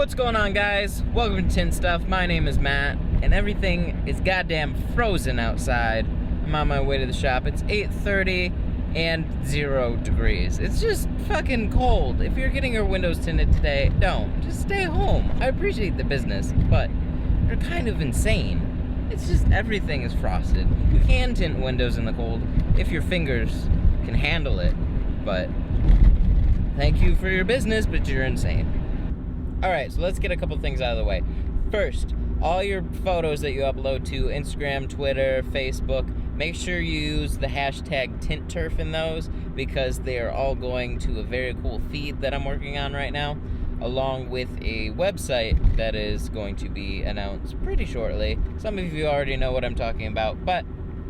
What's going on, guys? Welcome to Tint Stuff. My name is Matt, and everything is goddamn frozen outside. I'm on my way to the shop. It's 8:30 and 0 degrees. It's just fucking cold. If you're getting your windows tinted today, don't. Just stay home. I appreciate the business, but they're kind of insane. It's just everything is frosted. You can tint windows in the cold if your fingers can handle it, but thank you for your business, but you're insane. Alright, so let's get a couple things out of the way. First, all your photos that you upload to Instagram, Twitter, Facebook, make sure you use the hashtag TintTurf in those, because they are all going to a very cool feed that I'm working on right now, along with a website that is going to be announced pretty shortly. Some of you already know what I'm talking about, but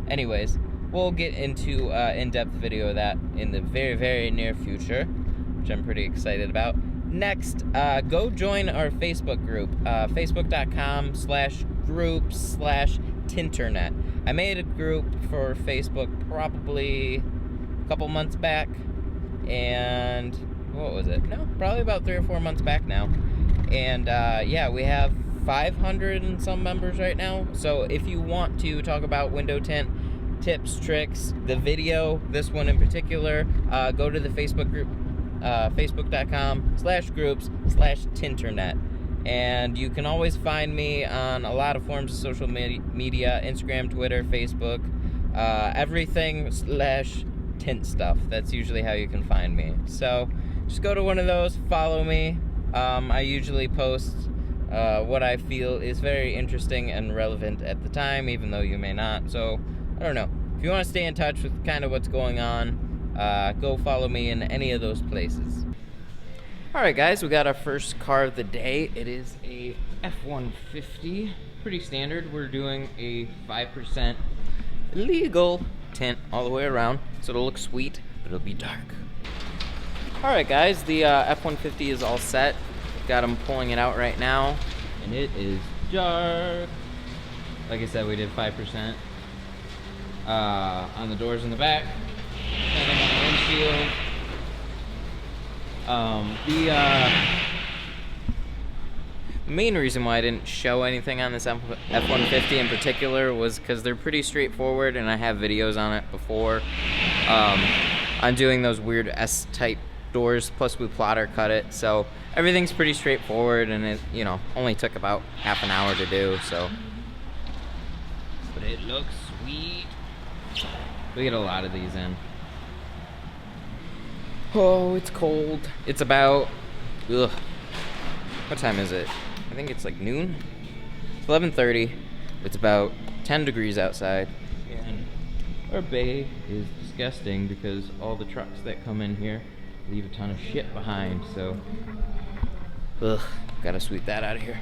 anyways, we'll get into in-depth video of that in the very, very near future, which I'm pretty excited about. Next, go join our Facebook group, facebook.com/groups/tinternet. I made a group for Facebook probably a couple months back, and what was it? No, probably about 3 or 4 months back now. And yeah, we have 500 and some members right now. So if you want to talk about window tint tips, tricks, the video, this one in particular, go to the Facebook group. Facebook.com/groups/tinternet, and you can always find me on a lot of forms of social media, Instagram, Twitter, Facebook, everything /tint stuff. That's usually how you can find me. So just go to one of those, follow me. I usually post what I feel is very interesting and relevant at the time, even though you may not. So I don't know, if you want to stay in touch with kind of what's going on, go follow me in any of those places. Alright guys, we got our first car of the day. It is a F-150. Pretty standard. We're doing a 5% legal tint all the way around, so it'll look sweet, but it'll be dark. Alright guys, the F-150 is all set. Got them pulling it out right now, and it is dark. Like I said, we did 5% on the doors in the back. And on the windshield. The main reason why I didn't show anything on this F-150 in particular was because they're pretty straightforward, and I have videos on it before. I'm doing those weird S-type doors, plus we plotter cut it, so everything's pretty straightforward, and it, you know, only took about half an hour to do, so. But it looks sweet. We get a lot of these in. Oh, it's cold. It's about, what time is it? I think it's like noon. It's 11:30. It's about 10 degrees outside. And our bay is disgusting because all the trucks that come in here leave a ton of shit behind, so gotta sweep that out of here.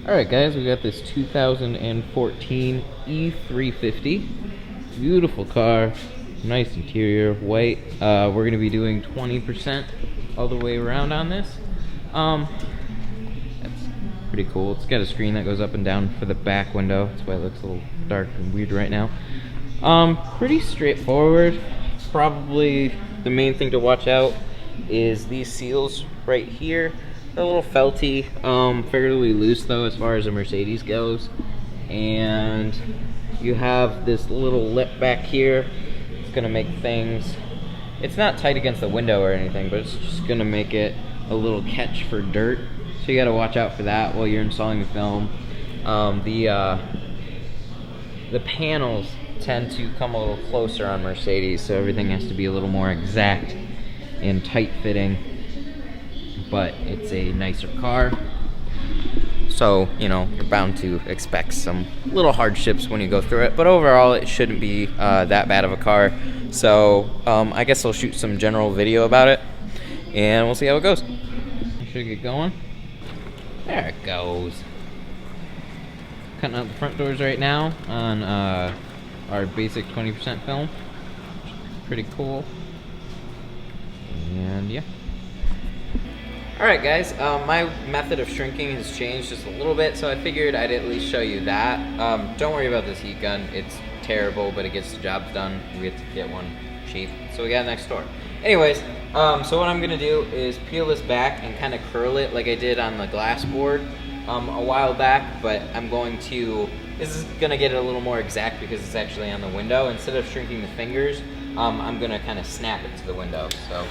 Alright guys, we got this 2014 E350. Beautiful car. Nice interior, white. We're going to be doing 20% all the way around on this. That's pretty cool. It's got a screen that goes up and down for the back window. That's why it looks a little dark and weird right now. Pretty straightforward. Probably the main thing to watch out is these seals right here. They're a little felty, fairly loose though as far as a Mercedes goes. And you have this little lip back here. It's gonna make things, it's not tight against the window or anything, but it's just gonna make it a little catch for dirt. So you gotta watch out for that while you're installing the film. The panels tend to come a little closer on Mercedes, so everything has to be a little more exact and tight fitting, but it's a nicer car. So, you know, you're bound to expect some little hardships when you go through it. But overall, it shouldn't be that bad of a car. So, I guess I'll shoot some general video about it. And we'll see how it goes. Should get going. There it goes. Cutting out the front doors right now on our basic 20% film. Pretty cool. And yeah. Alright guys, my method of shrinking has changed just a little bit, so I figured I'd at least show you that. Don't worry about this heat gun, it's terrible, but it gets the job done. We have to get one cheap, so we got it next door. Anyways, so what I'm gonna do is peel this back and kind of curl it like I did on the glass board a while back, but I'm going to, this is gonna get it a little more exact because it's actually on the window. Instead of shrinking the fingers, I'm gonna kind of snap it to the window. So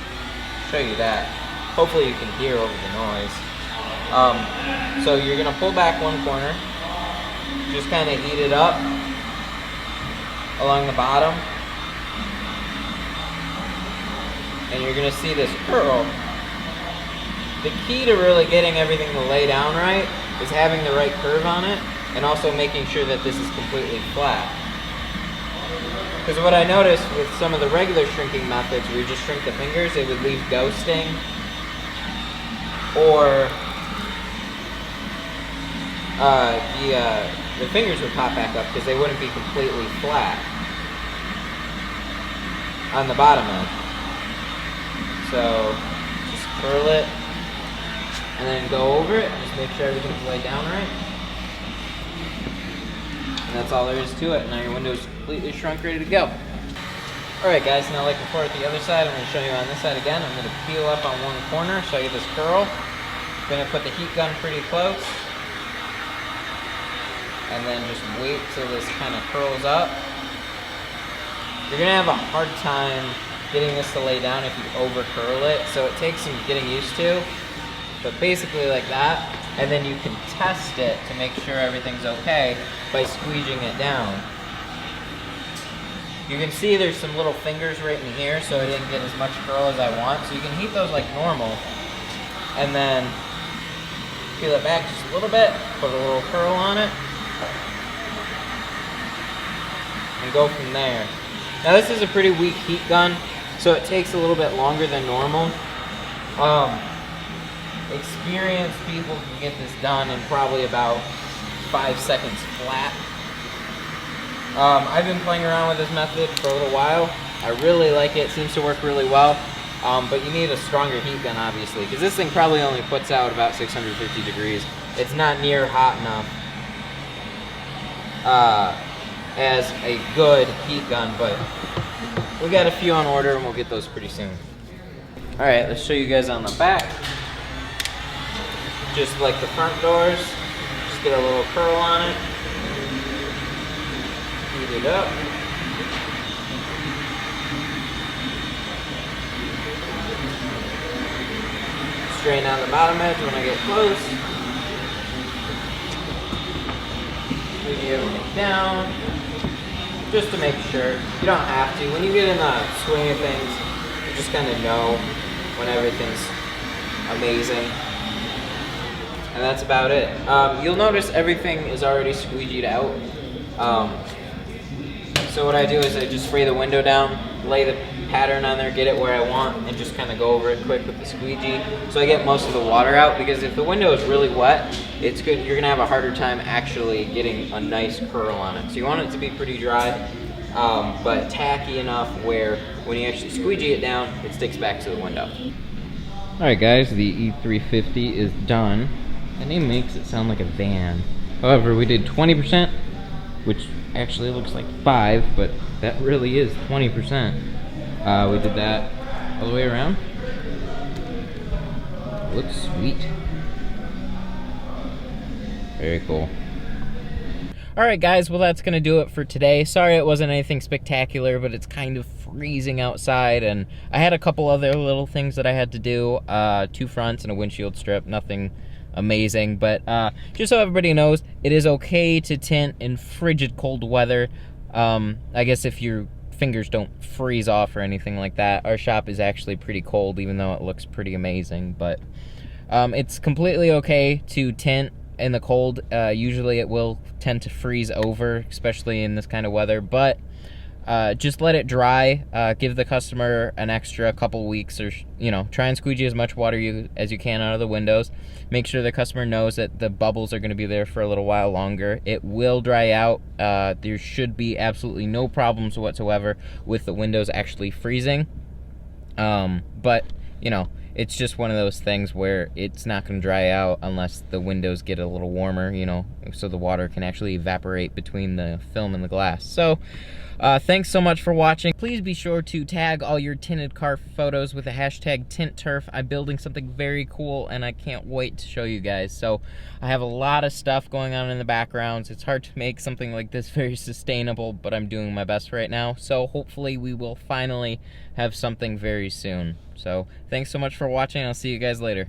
show you that. Hopefully you can hear over the noise. So you're gonna pull back one corner, just kind of heat it up along the bottom, and you're gonna see this curl. The key to really getting everything to lay down right is having the right curve on it, and also making sure that this is completely flat. Because what I noticed with some of the regular shrinking methods where you just shrink the fingers, it would leave ghosting, or the fingers would pop back up because they wouldn't be completely flat on the bottom edge. So just curl it and then go over it, just make sure everything's laid down right. And that's all there is to it. Now your window's completely shrunk, ready to go. Alright guys, now like before at the other side, I'm going to show you on this side again. I'm going to peel up on one corner, show you this curl. I'm going to put the heat gun pretty close. And then just wait till this kind of curls up. You're going to have a hard time getting this to lay down if you over curl it, so it takes some getting used to. But basically like that, and then you can test it to make sure everything's okay by squeegeing it down. You can see there's some little fingers right in here, so I didn't get as much curl as I want. So you can heat those like normal, and then peel it back just a little bit, put a little curl on it, and go from there. Now this is a pretty weak heat gun, so it takes a little bit longer than normal. Experienced people can get this done in probably about 5 seconds flat. I've been playing around with this method for a little while. I really like it. It seems to work really well. But you need a stronger heat gun, obviously, because this thing probably only puts out about 650 degrees. It's not near hot enough as a good heat gun, but we got a few on order and we'll get those pretty soon. Alright, let's show you guys on the back. Just like the front doors, just get a little curl on it, heat it up. Straighten out the bottom edge when I get close. Squeegee everything down, just to make sure. You don't have to. When you get in the swing of things, you just kind of know when everything's amazing. And that's about it. You'll notice everything is already squeegeed out. So what I do is I just spray the window down, lay the pattern on there, get it where I want, and just kind of go over it quick with the squeegee. So I get most of the water out, because if the window is really wet, it's good. You're gonna have a harder time actually getting a nice curl on it. So you want it to be pretty dry, but tacky enough where when you actually squeegee it down, it sticks back to the window. Alright guys, the E350 is done. The name makes it sound like a van. However, we did 20%, which actually looks like 5, but that really is 20%. We did that all the way around. Looks sweet. Very cool. Alright guys, well that's gonna do it for today. Sorry it wasn't anything spectacular, but it's kind of freezing outside, and I had a couple other little things that I had to do. 2 fronts and a windshield strip, nothing amazing, but just so everybody knows, it is okay to tint in frigid cold weather. I guess if your fingers don't freeze off or anything like that. Our shop is actually pretty cold, even though it looks pretty amazing, but it's completely okay to tint in the cold. Usually it will tend to freeze over, especially in this kind of weather, but just let it dry. Give the customer an extra couple weeks, or try and squeegee as much water as you can out of the windows. Make sure the customer knows that the bubbles are going to be there for a little while longer. It will dry out. There should be absolutely no problems whatsoever with the windows actually freezing. But it's just one of those things where it's not going to dry out unless the windows get a little warmer, you know, so the water can actually evaporate between the film and the glass. So thanks so much for watching. Please be sure to tag all your tinted car photos with the hashtag TintTurf. I'm building something very cool and I can't wait to show you guys. So I have a lot of stuff going on in the backgrounds. It's hard to make something like this very sustainable, but I'm doing my best right now. So hopefully we will finally have something very soon. So thanks so much for watching. I'll see you guys later.